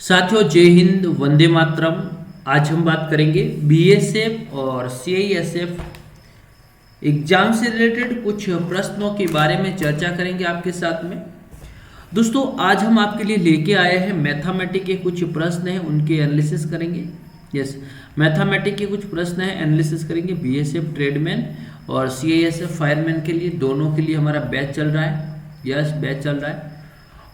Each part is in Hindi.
साथियों जय हिंद, वंदे मातरम। आज हम बात करेंगे बीएसएफ और सीआईएसएफ एग्जाम से रिलेटेड कुछ प्रश्नों के बारे में चर्चा करेंगे आपके साथ में। दोस्तों आज हम आपके लिए लेके आए हैं मैथमेटिक्स के कुछ प्रश्न हैं, उनके एनालिसिस करेंगे। यस, मैथमेटिक्स के कुछ प्रश्न हैं, एनालिसिस करेंगे। बीएसएफ ट्रेडमैन और सीआईएसएफ फायरमैन के लिए, दोनों के लिए हमारा बैच चल रहा है। यस, बैच चल रहा है।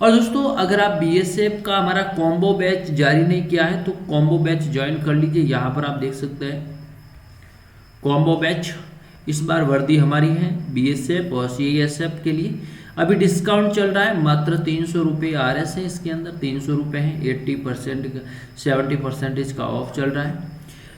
और दोस्तों अगर आप बीएसएफ का हमारा कॉम्बो बैच जारी नहीं किया है तो कॉम्बो बैच ज्वाइन कर लीजिए। यहाँ पर आप देख सकते हैं कॉम्बो बैच। इस बार वर्दी हमारी है बीएसएफ और सीआईएसएफ के लिए। अभी डिस्काउंट चल रहा है, मात्र 300 रुपये RS है, इसके अंदर 300 रुपये है। 80% 70% का ऑफ चल रहा है।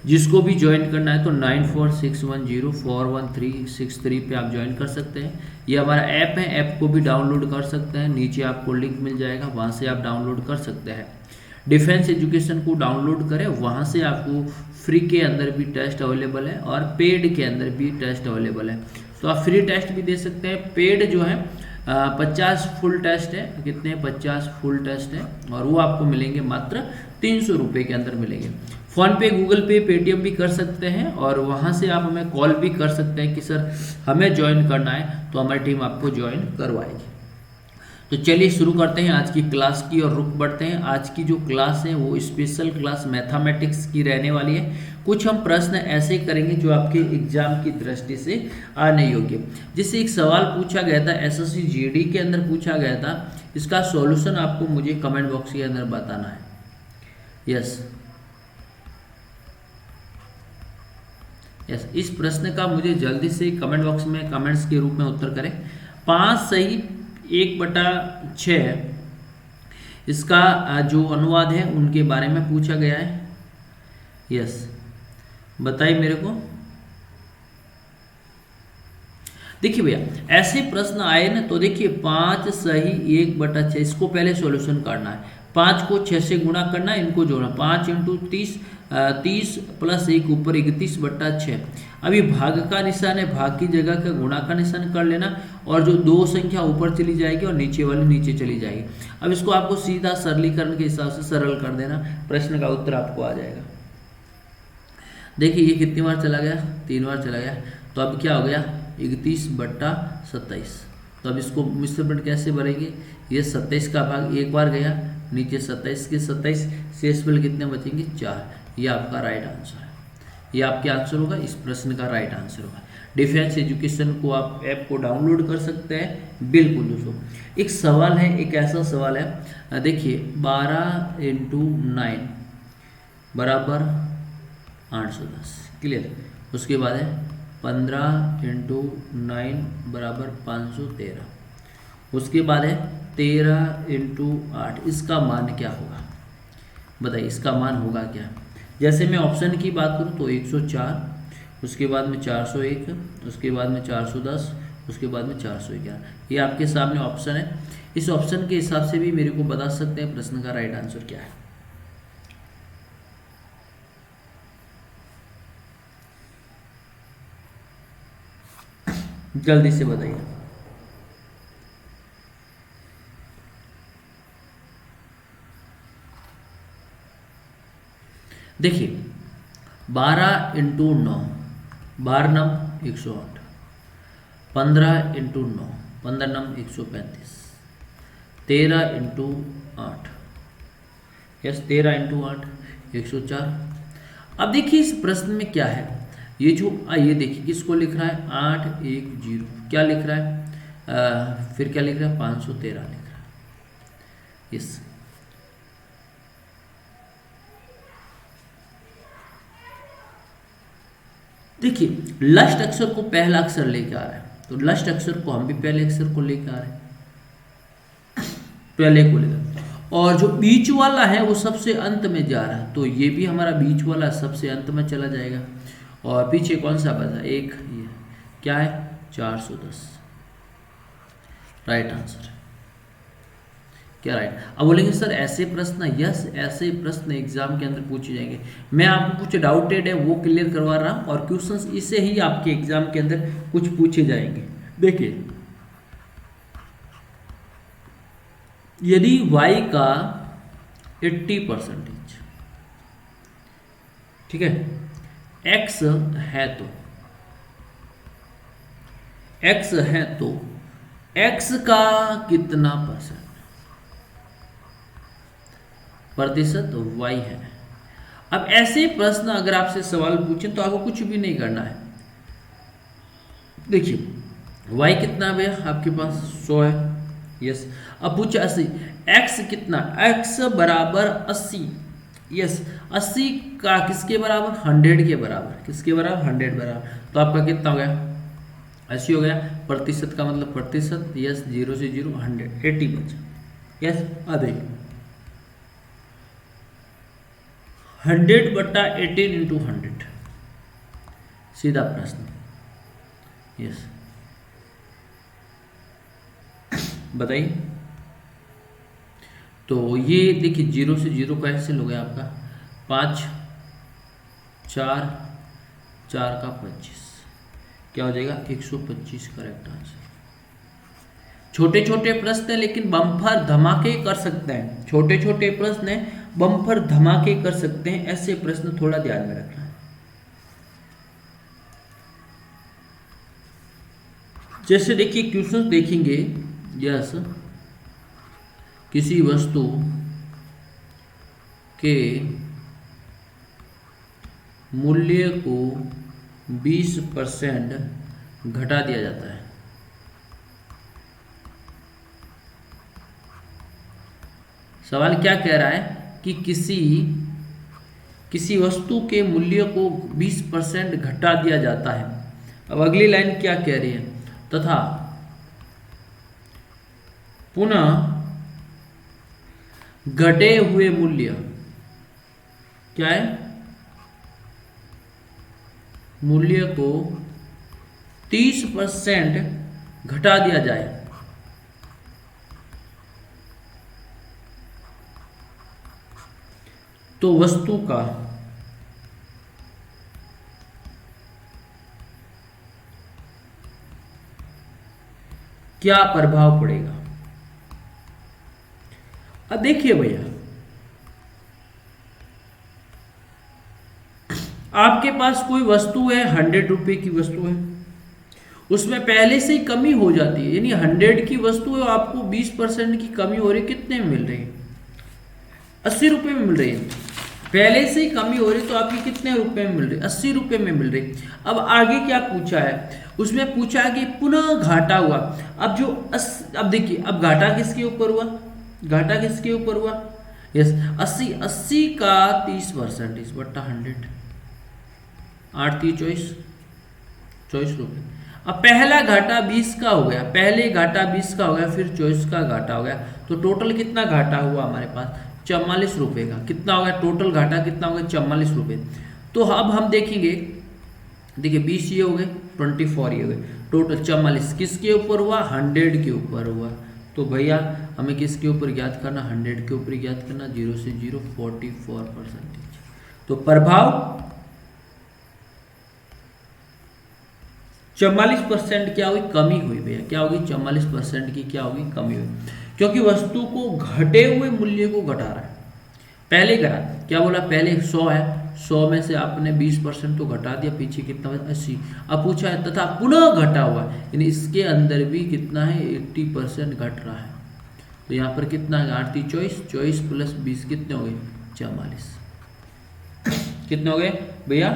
जिसको भी ज्वाइन करना है तो 9461041363 पे आप ज्वाइन कर सकते हैं। ये हमारा ऐप है, ऐप को भी डाउनलोड कर सकते हैं। नीचे आपको लिंक मिल जाएगा, वहाँ से आप डाउनलोड कर सकते हैं। डिफेंस एजुकेशन को डाउनलोड करें, वहाँ से आपको फ्री के अंदर भी टेस्ट अवेलेबल है और पेड के अंदर भी टेस्ट अवेलेबल है। तो आप फ्री टेस्ट भी दे सकते हैं। पेड जो है 50 फुल टेस्ट है। कितने? 50 फुल टेस्ट है और वो आपको मिलेंगे मात्र 300 रुपये के अंदर मिलेंगे। फ़ोन पे, गूगल पे, पेटीएम भी कर सकते हैं और वहाँ से आप हमें कॉल भी कर सकते हैं कि सर हमें ज्वाइन करना है, तो हमारी टीम आपको ज्वाइन करवाएगी। तो चलिए शुरू करते हैं आज की क्लास की और रुक बढ़ते हैं। आज की जो क्लास है वो स्पेशल क्लास मैथमेटिक्स की रहने वाली है। कुछ हम प्रश्न ऐसे करेंगे जो आपके एग्जाम की दृष्टि से आने योग्य। जिससे एक सवाल पूछा गया था, एसएससी जीडी के अंदर पूछा गया था, इसका सॉल्यूशन आपको मुझे कमेंट बॉक्स के अंदर बताना है। यस, इस प्रश्न का मुझे जल्दी से कमेंट बॉक्स में कमेंट्स के रूप में उत्तर करें। 5 सही 1/6 इसका जो अनुवाद है उनके बारे में पूछा गया है। यस, बताइए मेरे को। देखिए भैया, ऐसे प्रश्न आए ना तो देखिए 5 सही 1/6, इसको पहले सॉल्यूशन करना है। 5 को 6 से गुणा करना है, इनको जोड़ना। 5 × 30 30 + 1 ऊपर 31/6। अभी भाग का निशान है, भाग की जगह का गुणा का निशान कर लेना और जो 2 संख्या ऊपर चली जाएगी और नीचे वाली नीचे चली जाएगी। अब इसको आपको सीधा सरलीकरण के हिसाब से सरल कर देना, प्रश्न का उत्तर आपको आ जाएगा। देखिए ये कितनी बार चला गया? 3 बार चला गया। तो अब क्या हो गया? 31/27। तो अब इसको मिश्रण कैसे भरेंगे? ये 27 का भाग एक बार गया, नीचे 27 के 27, शेष बल कितने बचेंगे? 4। ये आपका राइट आंसर है। ये आपके आंसर होगा, इस प्रश्न का राइट आंसर होगा। डिफेंस एजुकेशन को आप ऐप को डाउनलोड कर सकते हैं। बिल्कुल दोस्तों, एक सवाल है, एक ऐसा सवाल है, देखिए 12 × 9 बराबर 810। क्लियर? उसके बाद है 15 × 9 बराबर 513। उसके बाद है 13 × 8, इसका मान क्या होगा? बताइए इसका मान होगा क्या? जैसे मैं ऑप्शन की बात करूं तो 104, उसके बाद में 401, उसके बाद में 410, उसके बाद में 411। ये आपके सामने ऑप्शन है। इस ऑप्शन के हिसाब से भी मेरे को बता सकते हैं प्रश्न का राइट आंसर क्या है। जल्दी से बताइए। देखिए 12 × 9, 12 9 108, 15 × 9, 15 9 135, 13 × 8, यस 13 × 8 104। अब देखिए इस प्रश्न में क्या है, ये जो ये देखिए किसको लिख रहा है? 810, क्या लिख रहा है? फिर क्या लिख रहा है? 513 लिख रहा है। यस, देखिए लस्ट अक्षर को पहला अक्षर लेके आ रहा है, तो लस्ट अक्षर को हम भी पहले अक्षर को लेके आ रहे हैं, पहले को लेकर। और जो बीच वाला है वो सबसे अंत में जा रहा है, तो ये भी हमारा बीच वाला सबसे अंत में चला जाएगा। और पीछे कौन सा बचा? एक, ये क्या है? 410 राइट आंसर है। क्या राइट? अब बोलेंगे सर ऐसे प्रश्न, यस ऐसे प्रश्न एग्जाम के अंदर पूछे जाएंगे। मैं आपको कुछ डाउटेड है वो क्लियर करवा रहा हूँ और क्वेश्चंस इससे ही आपके एग्जाम के अंदर कुछ पूछे जाएंगे। देखिए यदि y का 80%। ठीक है, x है तो x का कितना प्रतिशत y है। अब ऐसे प्रश्न अगर आपसे सवाल पूछें तो आपको कुछ भी नहीं करना है। देखिए y कितना है भैया आपके पास 100 है, यस। अब पूछे 80, x कितना, x बराबर 80, यस। 80 का किसके बराबर, 100 के बराबर, किसके बराबर, 100 बराबर। तो आपका कितना हो गया, 80 हो गया। प्रतिशत का मतलब प्रतिशत, यस। 0 से 0 100, 80 बचा, यस। आधे 100/18 इंटू 100, सीधा प्रश्न, यस। बताइए। तो ये देखिए 0 से 0 कैंसिल हो गया आपका, 5 4 4 का 25, क्या हो जाएगा 125 करेक्ट आंसर। छोटे छोटे प्रश्न है लेकिन बम्पर धमाके कर सकते हैं, छोटे छोटे प्रश्न है बम्पर धमाके कर सकते हैं, ऐसे प्रश्न थोड़ा ध्यान में रखना है। जैसे देखिए क्वेश्चन देखेंगे, यस। किसी वस्तु के मूल्य को 20% घटा दिया जाता है। सवाल क्या कह रहा है कि किसी वस्तु के मूल्य को 20% घटा दिया जाता है। अब अगली लाइन क्या कह रही है, तथा पुनः घटे हुए मूल्य, क्या है, मूल्य को 30% घटा दिया जाए तो वस्तु का क्या प्रभाव पड़ेगा। अब देखिए भैया, आपके पास कोई वस्तु है, 100 रुपए की वस्तु है, उसमें पहले से ही कमी हो जाती है, यानी 100 की वस्तु है, आपको 20% की कमी हो रही है, कितने में मिल रही है, 80 रुपए में मिल रही है। पहले से ही कमी हो रही तो आपकी कितने रुपए में मिल रही, 80 रुपए में मिल रही। अब आगे क्या पूछा है, उसमें पूछा कि पुनः घाटा हुआ। अब जो अब देखिए, अब घाटा किसके ऊपर हुआ, घाटा किसके ऊपर हुआ, यस 80 का 30%, 100, 8 24 रुपए। अब पहला घाटा 20 का हो गया, पहले घाटा 20 का हो गया, फिर 24 का घाटा हो गया, तो टोटल कितना घाटा हुआ हमारे पास, 44 रुपए का। कितना हो गया टोटल घाटा, कितना हो गया 44 रुपए। तो अब हम देखेंगे, देखिए 20 ये हो गए, 24 ये हो गए, टोटल 44 किसके ऊपर हुआ, 100 के ऊपर हुआ। तो भैया हमें किसके ऊपर ज्ञात करना, 100 के ऊपर ज्ञात करना, 0 से 0 44%। तो प्रभाव 44% क्या हुई, कमी हुई भैया, क्या होगी 44% की क्या होगी, कमी हुई, क्योंकि वस्तु को घटे हुए मूल्य को घटा रहा है। पहले करा क्या बोला, पहले 100 है, 100 में से आपने 20% तो घटा दिया, पीछे कितना 80। अब पूछा है तथा पुनः घटा हुआ, यानी इसके अंदर भी कितना है 80% घट रहा है। तो यहाँ पर कितना है 8 24, 24 प्लस 20 कितने हो गए 44, कितने हो गए भैया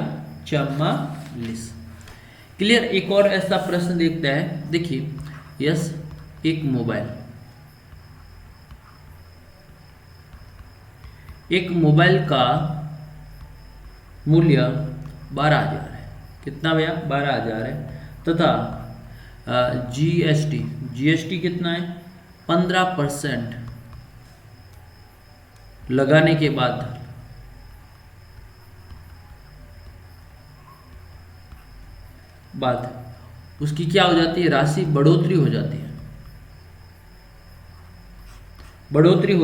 44। क्लियर। एक और ऐसा प्रश्न देखते हैं, देखिए यस, एक मोबाइल का मूल्य 12,000 है, कितना भैया 12,000 है, तथा जीएसटी कितना है 15% लगाने के बाद उसकी क्या हो जाती है, राशि बढ़ोतरी हो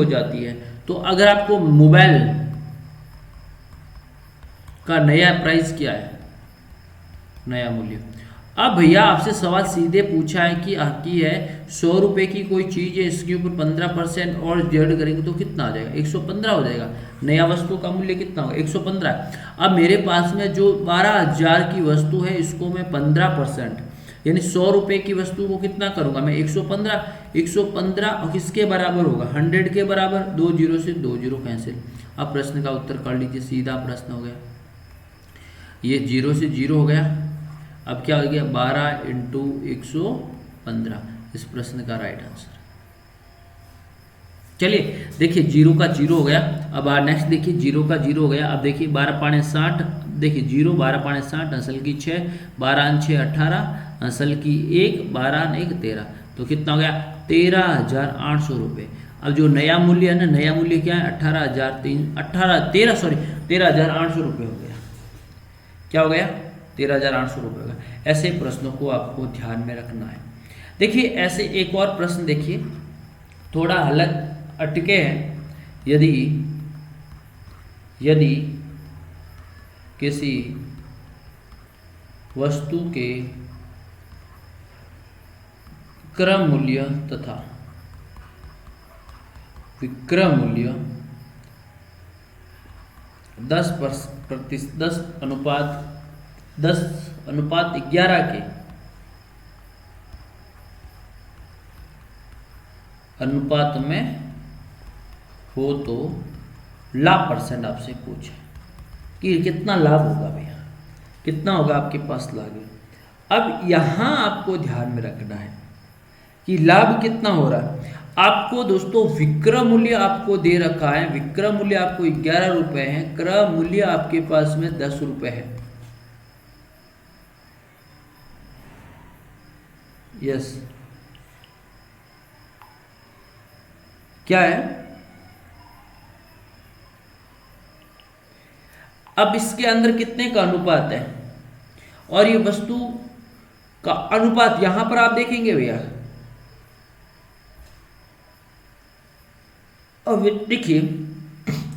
जाती है। तो अगर आपको मोबाइल का नया प्राइस क्या है, नया मूल्य अब भैया आपसे सवाल सीधे पूछा है कि आपकी है 100 रुपये की कोई चीज़ है, इसके ऊपर 15% और जेड करेंगे तो कितना आ जाएगा, 115 हो जाएगा। नया वस्तु का मूल्य कितना होगा, 115। अब मेरे पास में जो 12,000 की वस्तु है, इसको मैं 15% यानी 100 रुपये की वस्तु को कितना करूंगा मैं, 115 और किसके बराबर होगा, 100 के बराबर। 2 जीरो से 2 जीरो कैंसिल। अब प्रश्न का उत्तर कर लीजिए, सीधा प्रश्न हो गया, ये 0 से 0 हो गया। अब क्या हो गया, 12 इंटू 115 इस प्रश्न का राइट आंसर। चलिए देखिए 0 का 0 हो गया। अब नेक्स्ट देखिए 0 का 0 हो गया। अब देखिए 12 पाने 60, देखिए 0 12 पाने 60, असल की 6, 12 6 18, असल की 1, 12 1 13, तो कितना हो गया 13,800 रुपये। अब जो नया मूल्य है ना, नया मूल्य क्या है, 13,800 रुपये हो गया। क्या हो गया, 13,800 रुपये का। ऐसे प्रश्नों को आपको ध्यान में रखना है। देखिए ऐसे एक और प्रश्न देखिए, थोड़ा अलग अटके हैं। यदि किसी वस्तु के क्रय मूल्य तथा विक्रय मूल्य 10:11 के अनुपात में हो तो लाभ परसेंट आपसे पूछे कि कितना लाभ होगा भैया, कितना होगा आपके पास लाभ। अब यहां आपको ध्यान में रखना है कि लाभ कितना हो रहा है। आपको दोस्तों विक्रय मूल्य आपको दे रखा है, विक्रय मूल्य आपको 11 रुपए है, क्रय मूल्य आपके पास में 10 रुपए है। यस, क्या है। अब इसके अंदर कितने का अनुपात है, और ये वस्तु का अनुपात यहां पर आप देखेंगे भैया। अब देखिए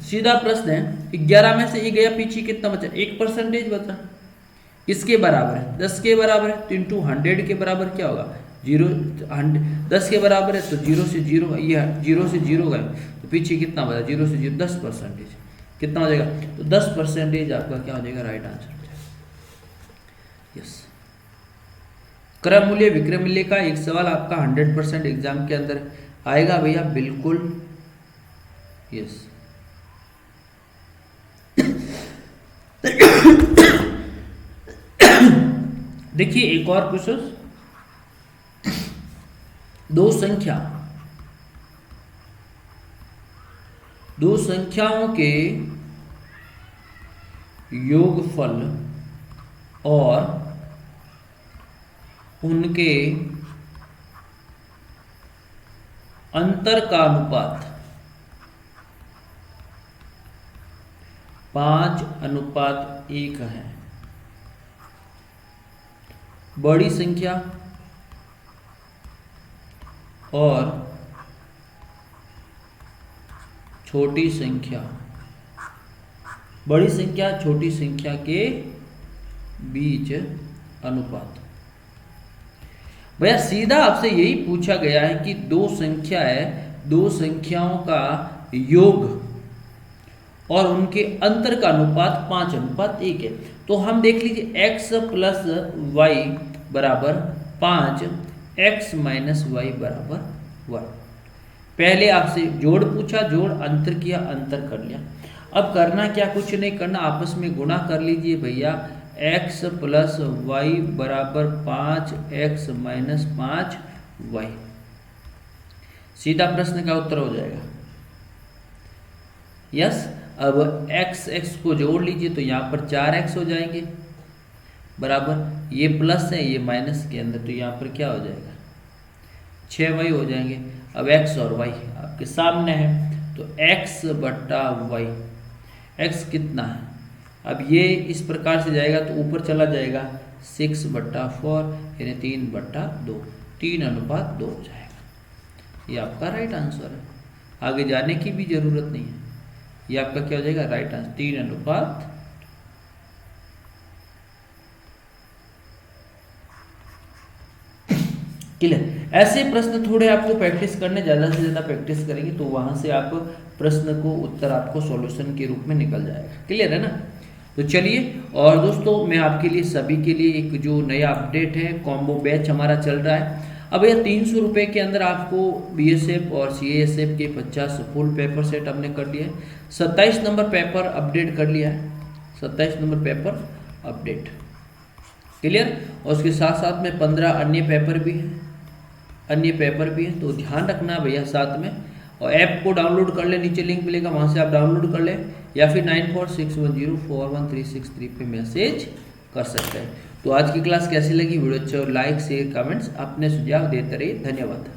सीधा प्रश्न है, 11 में से ये गया, पीछे कितना बचा, 1% बचा। इसके बराबर है 10 के बराबर है, तो इंटू 100 के बराबर क्या होगा, 0। 10 के बराबर है तो 0 से 0, ये 0 से 0 गए तो पीछे कितना बचा, 0 से 0 10%। कितना हो जाएगा, तो 10% आपका क्या हो जाएगा, राइट आंसर हो जाएगा। यस, क्रय मूल्य विक्रय मूल्य का एक सवाल आपका 100% एग्जाम के अंदर आएगा भैया, बिल्कुल। यस देखिए एक और क्वेश्चन, दो संख्याओं के योगफल और उनके अंतर का अनुपात 5:1 है। बड़ी संख्या और छोटी संख्या, बड़ी संख्या छोटी संख्या के बीच अनुपात। भैया सीधा आपसे यही पूछा गया है कि दो संख्या है, दो संख्याओं का योग और उनके अंतर का अनुपात 5:1 है। तो हम देख लीजिए x प्लस वाई बराबर 5, x माइनस वाई बराबर 1। पहले आपसे जोड़ पूछा, जोड़, अंतर किया, अंतर कर लिया। अब करना क्या, कुछ नहीं करना, आपस में गुणा कर लीजिए भैया। x प्लस वाई बराबर 5, x माइनस 5 वाई, सीधा प्रश्न का उत्तर हो जाएगा। यस, अब x को जोड़ लीजिए तो यहाँ पर 4x हो जाएंगे बराबर, ये प्लस है ये माइनस के अंदर, तो यहाँ पर क्या हो जाएगा 6y हो जाएंगे। अब x और y आपके सामने है, तो x बट्टा वाई, x कितना है, अब ये इस प्रकार से जाएगा तो ऊपर चला जाएगा 6/4 यानी 3/2, 3:2 हो जाएगा। ये आपका राइट आंसर है, आगे जाने की भी जरूरत नहीं है, ये आपका क्या हो जाएगा राइट आंसर, 3:2। क्लियर। ऐसे प्रश्न थोड़े आपको प्रैक्टिस करने, ज़्यादा से ज़्यादा प्रैक्टिस करेंगे तो वहाँ से आप प्रश्न को उत्तर आपको सॉल्यूशन के रूप में निकल जाएगा। क्लियर है ना। तो चलिए, और दोस्तों मैं आपके लिए सभी के लिए एक जो नया अपडेट है, कॉम्बो बैच हमारा चल रहा है। अब यह 300 रुपये के अंदर आपको BSF और CASF के 50 फुल पेपर सेट हमने कर लिया है। 27 नंबर पेपर अपडेट कर लिया है, 27 नंबर पेपर अपडेट। क्लियर। और उसके साथ साथ में 15 अन्य पेपर भी हैं, अन्य पेपर भी हैं, तो ध्यान रखना भैया साथ में। और ऐप को डाउनलोड कर ले, नीचे लिंक मिलेगा वहाँ से आप डाउनलोड कर ले, या फिर 9461041363 पे मैसेज कर सकते हैं। तो आज की क्लास कैसी लगी, वीडियो अच्छे और लाइक शेयर कमेंट्स अपने सुझाव देते रहिए। धन्यवाद।